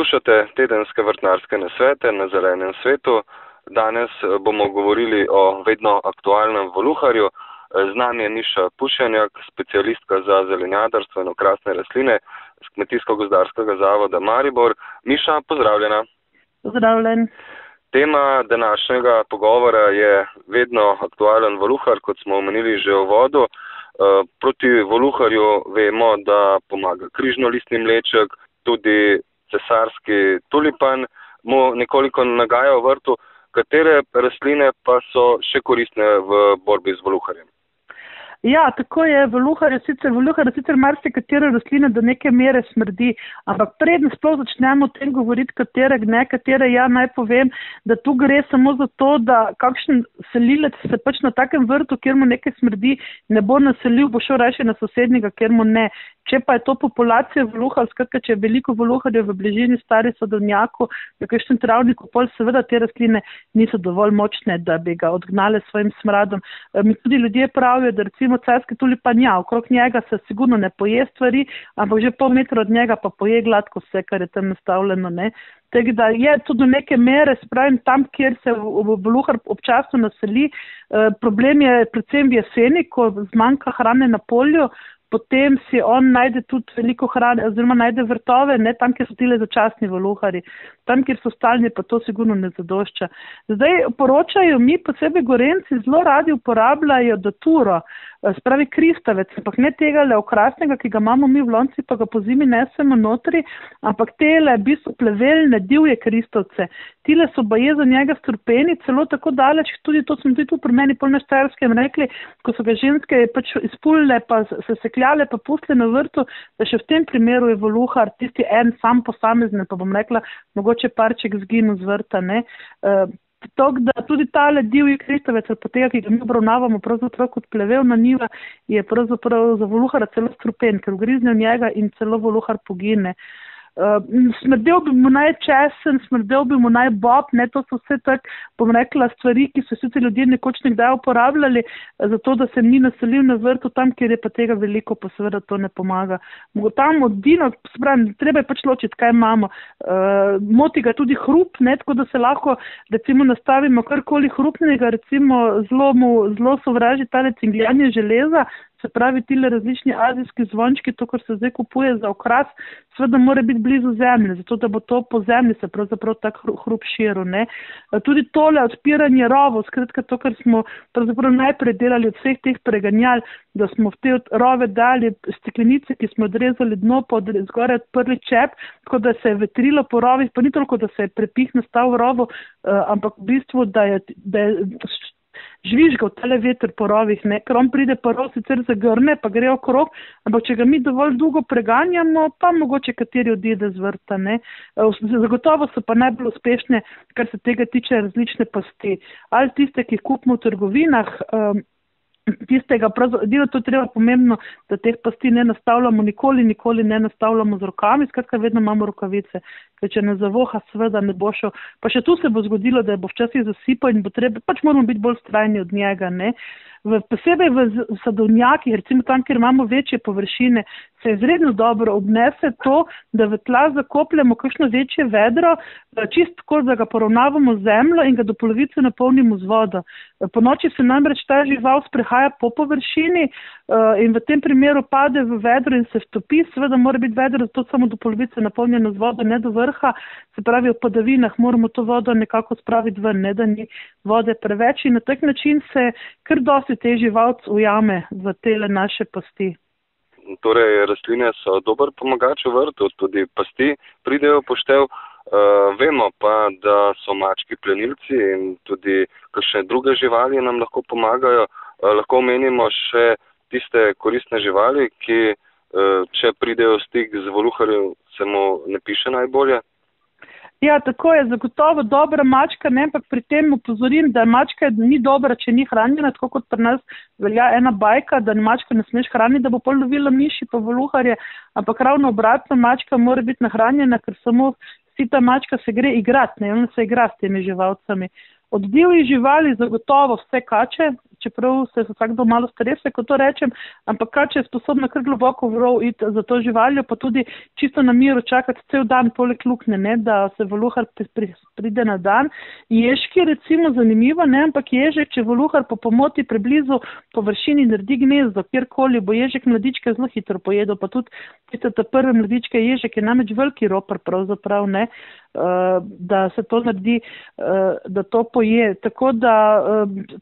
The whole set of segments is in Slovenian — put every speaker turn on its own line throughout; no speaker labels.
Poslušate tedenske vrtnarske nasvete na Zelenem svetu. Danes bomo govorili o vedno aktualnem voluharju. Z nami je Miša Pušenjak, specialistka za zelenjadarstvo in okrasne rastline z Kmetijsko-gozdarskega zavoda Maribor. Miša, pozdravljena.
Pozdravljen.
Tema današnjega pogovora je vedno aktualen voluhar, kot smo omenili že v uvodu. Proti voluharju vemo, da pomaga križnolistni mleček, tudi cesarski tulipan mu nekoliko nagaja v vrtu. Katere rastline pa so še koristne v borbi z voluharjem?
Ja, tako je. Voluhar sicer marsikatera rastlina do neke mere smrdi, ampak preden sploh začnemo o tem govoriti, katere ja, naj povem, da tu gre samo za to, da kakšen selilec se pač na takem vrtu, kjer mu nekaj smrdi, ne bo naselil, bo šel raje na sosednjega, kjer mu ne. Če pa je to populacija voluhar, skratka, če je veliko voluharjev v bližini stari sadovnjaku, v kakšnem travniku, pol seveda te rastline niso dovolj močne, da bi ga odgnale svojim smradom. Mi tudi ljudje pravijo, da recimo carski tulipan, ja, okrog njega se sigurno ne poje stvari, ampak že pol metra od njega pa poje gladko vse, kar je tam nastavljeno, ne. Tako da je tudi do neke mere, spravim, tam, kjer se voluhar občasno naseli, problem je predvsem v jeseni, ko zmanjka hrane na polju, potem si on najde tudi veliko hrane, oziroma najde vrtove, ne tam, kjer so tile začasni voluhari. Tam, kjer so stalni, pa to sigurno ne zadošča. Zdaj poročajo mi, posebej Gorenci, zelo radi uporabljajo daturo, spravi kristavec, ampak ne tega le okrasnega, ki ga imamo mi v lonci, pa ga po zimi nesemo notri, ampak tele v bistvu plevelne, divje kristavce. Tile so baje za njega strupeni, celo tako daleč, tudi to smo tudi tu pri meni pol na Štajerskem rekli, ko so ga ženske pač izpulile, pa se sekljale, pa pustile na vrtu, da še v tem primeru je voluhar tisti en sam posamezen, pa bom rekla, mogoče parček zginil z vrta, ne. Tako da tudi tale divji kristavec, ali pa tega, ki ga mi obravnavamo pravzaprav kot plevevna njiva, je pravzaprav za voluhara celo strupen, ker ugrizne v njega in celo voluhar pogine. Smrdel bi mu naj česen, smrdel bi mu naj bob, ne, to so vse tak, bom rekla, stvari, ki so sicer ljudje nekoč nekdaj uporabljali, zato da se ni naselil na vrtu, tam, kjer je pa tega veliko, pa seveda to ne pomaga. Tam odino, spravim, treba je pač ločiti, kaj imamo. Moti ga tudi hrup, ne, tako da se lahko, recimo, nastavimo karkoli hrupnega, recimo, zelo sovraži tale cingljanje železa, se pravi, tile različni azijski zvončki, to, kar se zdaj kupuje za okras, seveda mora biti blizu zemlje, zato da bo to po zemlji se pravzaprav tak hrup širil, ne. Tudi tole odpiranje rovov, skratka to, kar smo pravzaprav najprej delali od vseh teh preganjal, da smo v te rove dali steklenice, ki smo odrezali dno, pa zgoraj odprli čep, tako da se je vetrilo po rovih, pa ni toliko, da se je prepih nastal v rovu, ampak v bistvu, da je žvižgal tale veter po rovih, ne, ker on pride pa rov sicer zagrne, pa gre okrog, ampak če ga mi dovolj dolgo preganjamo, pa mogoče kateri odide z vrta, ne. Zagotovo so pa najbolj uspešne, kar se tega tiče, različne pasti. Ali tiste, ki jih kupimo v trgovinah, tistega, edino to treba pomembno, da teh pasti ne nastavljamo nikoli ne nastavljamo z rokami, skratka vedno imamo rokavice, ker če ne zavoha, seveda ne bo šel. Pa še tu se bo zgodilo, da bo včasih zasipal in bo treba, pač moramo biti bolj vztrajni od njega, ne. Posebej v sadovnjakih, recimo tam, kjer imamo večje površine, se izredno dobro obnese to, da v tla zakopljamo kakšno večje vedro, čisto tako, da ga poravnavamo z zemljo in ga do polovice napolnimo z vodo. Po noči se namreč ta žival sprehaja po površini in v tem primeru pade v vedro in se vtopi, seveda mora biti vedro zato samo do polovice napolnjeno z vodo, ne do vrha, se pravi v padavinah moramo to vodo nekako spraviti ven, ne da ni vode preveč in na tak način se kar dosti te živalc ujame v tele naše pasti.
Torej, rastline so dober pomagač v vrtu, tudi pasti pridejo poštev. Vemo pa, da so mački plenilci in tudi kakšne druge živali nam lahko pomagajo. Lahko omenimo še tiste koristne živali, ki, če pridejo v stik z voluharjem, se mu ne piše najbolje.
Ja, tako je, zagotovo dobra mačka, ne, ampak pri tem upozorim, da mačka ni dobra, če ni hranjena, tako kot pri nas velja ena bajka, da mačka ne smeš hraniti, da bo pol lovila miši pa voluharje, ampak ravno obratno, mačka mora biti nahranjena, ker samo ta mačka se gre igrati, ne, ona se igra s temi živalcami. Od divjih živali zagotovo vse kače, čeprav se vsakdo malo strese, ko to rečem, ampak kaj, če je sposobna kar globoko v rov iti za to živaljo, pa tudi čisto na miru čakati cel dan poleg luknje, ne, da se voluhar pride na dan. Ježki je recimo zanimivo, ne, ampak ježek, če voluhar po pomoti preblizu površini naredi gnezdo, kjerkoli, bo ježek mladičke zelo hitro pojedel, pa tudi ta prve mladičke ježek je namreč veliki ropar pravzaprav, ne, da se to naredi, da to poje. Tako da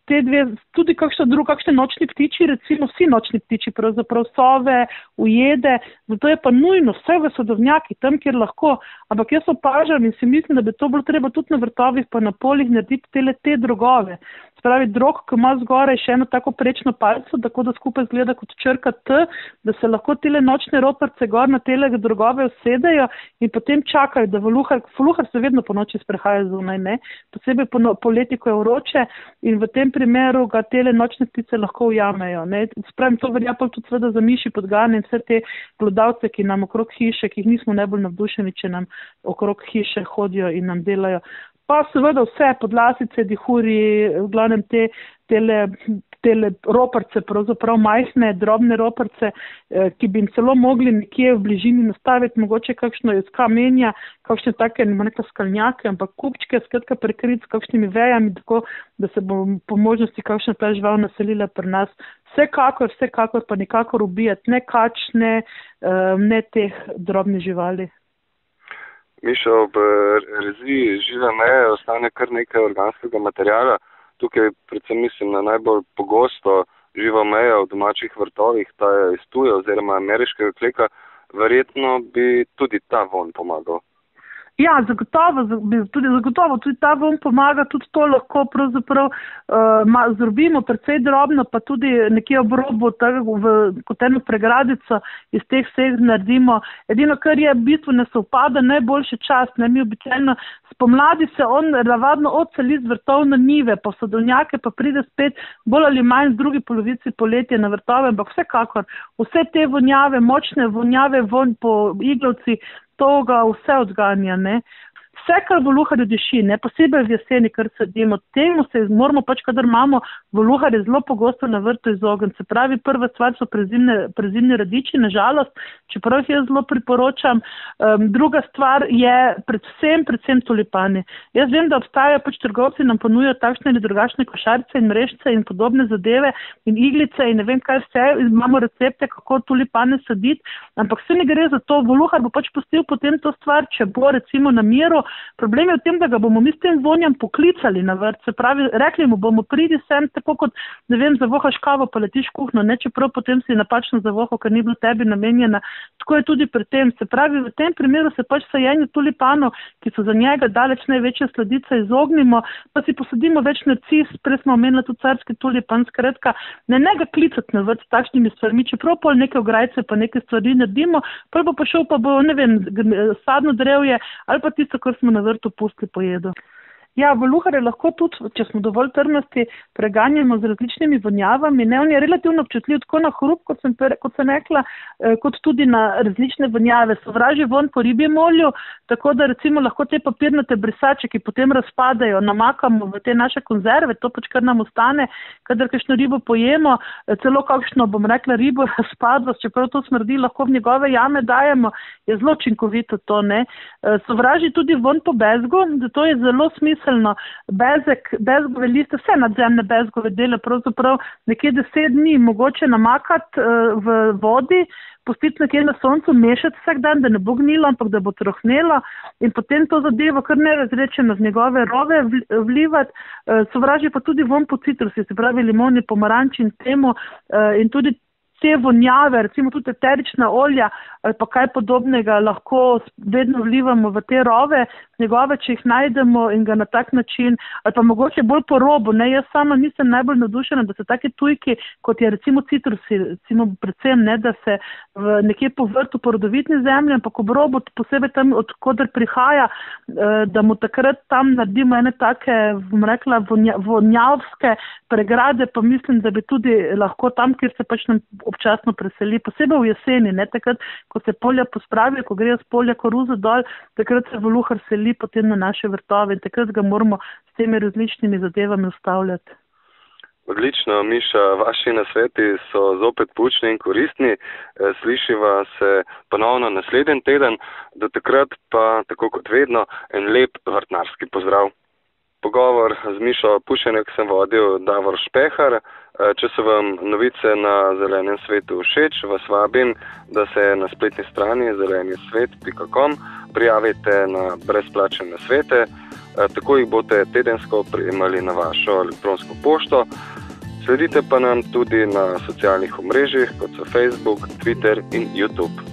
te dve, tudi kakšne nočni ptiči, recimo vsi nočni ptiči, pravzaprav sove, ujede, zato je pa nujno vse v sadovnjaki, tam, kjer lahko. Ampak jaz opažam in si mislim, da bi to bilo treba tudi na vrtovih pa na poljih narediti te drogove. Spravi drog, ki ima zgoraj še eno tako prečno palco, tako da skupaj zgleda kot črka T, da se lahko tele nočne roparce gor na tele drogove usedejo in potem čakajo, da voluhar se vedno po noči sprehaja zunaj, ne, posebej poleti, ko je vroče in v tem primeru ga tele nočne ptice lahko ujamejo, ne. Spravim, to velja pa tudi seveda za miši, podgane in vse te glodavce, ki nam okrog hiše, ki jih nismo najbolj navdušeni, če nam okrog hiše hodijo in nam delajo. Pa seveda vse, podlasice, dihuri, v glavnem tele roparce, pravzaprav majhne, drobne roparce, ki bi jim celo mogli nekje v bližini nastaviti, mogoče kakšno iz kamenja, kakšne take, ne nekaj skalnjake, ampak kupčke, skratka prekriti s kakšnimi vejami, tako da se bo po možnosti kakšna ta žival naselila pri nas. Vsekakor pa nikakor ubijati, ne kač, ne teh drobnih živali.
Miša, ob reziji žive meje ostane kar nekaj organskega materijala. Tukaj predvsem mislim na najbolj pogosto živo mejo v domačih vrtovih, ta je iz tuje oziroma ameriškega kleka. Verjetno bi tudi ta vonj pomagal.
Ja, zagotovo tudi ta vonj pomaga, tudi to lahko pravzaprav zrobimo precej drobno, pa tudi nekje ob robu, kot eno pregradico iz teh vseh naredimo. Edino, kar je v bistvu ne sovpada najboljši čas, ne, mi običajno spomladi se on navadno odseli z vrtov na njive, pa sadovnjake, pa pride spet bolj ali manj v drugi polovici poletja na vrtove, ampak vsekakor vse te vonjave, močne vonjave, vonj po iglavci, to ga vse odganja, ne. Vse, kar voluharju diši, ne, posebej v jeseni, kar sadimo, temu se moramo pač, kadar imamo voluharje zelo pogosto na vrtu izogniti. Se pravi, prva stvar so prezimni radiči, nažalost, čeprav jih jaz zelo priporočam. Druga stvar je predvsem tulipani. Jaz vem, da obstajajo pač trgovci, nam ponujajo takšne ali drugačne košarice in mrežce in podobne zadeve in iglice in ne vem kaj vse, imamo recepte, kako tulipane saditi, ampak se ne gre za to, voluhar bo pač pustil potem to stvar, če bo recimo na miru. Problem je v tem, da ga bomo mi s tem vonjem poklicali na vrt, se pravi, rekli mu bomo pridi sem, tako kot, ne vem, zavohaš kavo, pa letiš kuhno, ne, čeprav potem si napačno zavohal, ker ni bilo tebi namenjena. Tako je tudi pri tem, se pravi, v tem primeru se pač sajenju tulipanov, ki so za njega daleč največje sladice, izognimo, pa si posadimo več narcis, prej smo omenili tudi carski tulipan, skratka, ne ga klicati na vrt s takšnimi stvarmi, čeprav pol neke ograjce pa neke stvari naredimo, prvo pa šel pa bo, ne vem, sadno drevje ali pa tisto, kar smo na vrtu pustili pojedo. Ja, voluharje lahko tudi, če smo dovolj trmasti, preganjamo z različnimi vonjavami. Ne, on je relativno občutljiv tako na hrup, kot sem rekla, kot tudi na različne vonjave. Sovraži vonj po ribjem olju, tako da recimo lahko te papirnate brisače, ki potem razpadajo, namakamo v te naše konzerve, to pač kar nam ostane, kadar kakšno ribo pojemo, celo kakšno, bom rekla, ribo razpadlo, čeprav to smrdi, lahko v njegove jame dajemo, je zelo učinkovito to, ne. Sovraži tudi vonj po bezgu, zato je zelo smiselno bezgove liste, vse nadzemne bezgove dele, pravzaprav nekje 10 dni mogoče namakati v vodi, pustiti nekje na soncu, mešati vsak dan, da ne bo gnilo, ampak da bo trohnelo in potem to zadevo kar nerazrečeno z njegove rove vlivati. Sovraži pa tudi vonj po citrusi, se pravi limoni, pomaranči in temu in tudi te vonjave, recimo tudi eterična olja ali pa kaj podobnega lahko vedno vlivamo v te rove njegove, če jih najdemo in ga na tak način, ali pa mogoče bolj po robu, ne, jaz sama nisem najbolj navdušena, da se take tujki, kot je recimo citrusi, recimo predvsem, ne, da se nekje po vrtu, po rodovitni zemlji, ampak ob robu, posebej tam, odkoder prihaja, da mu takrat tam naredimo ene take, bom rekla, vonjavske pregrade, pa mislim, da bi tudi lahko tam, kjer se pač nam občasno preseli, posebej v jeseni, ne, takrat, ko se polja pospravijo, ko grejo z polja koruze dol, takrat se voluhar seli potem na naše vrtove in takrat ga moramo s temi različnimi zadevami ustavljati.
Odlično, Miša, vaši nasveti so zopet poučni in koristni. Slišiva se ponovno naslednji teden, do takrat pa, tako kot vedno, en lep vrtnarski pozdrav. Pogovor z Mišo Pušenek sem vodil Davor Špehar. Če so vam novice na Zelenem svetu všeč, vas vabim, da se na spletni strani zelenisvet.com prijavite na brezplačne nasvete. Tako jih boste tedensko prejemali na vašo elektronsko pošto. Sledite pa nam tudi na socialnih omrežjih, kot so Facebook, Twitter in YouTube.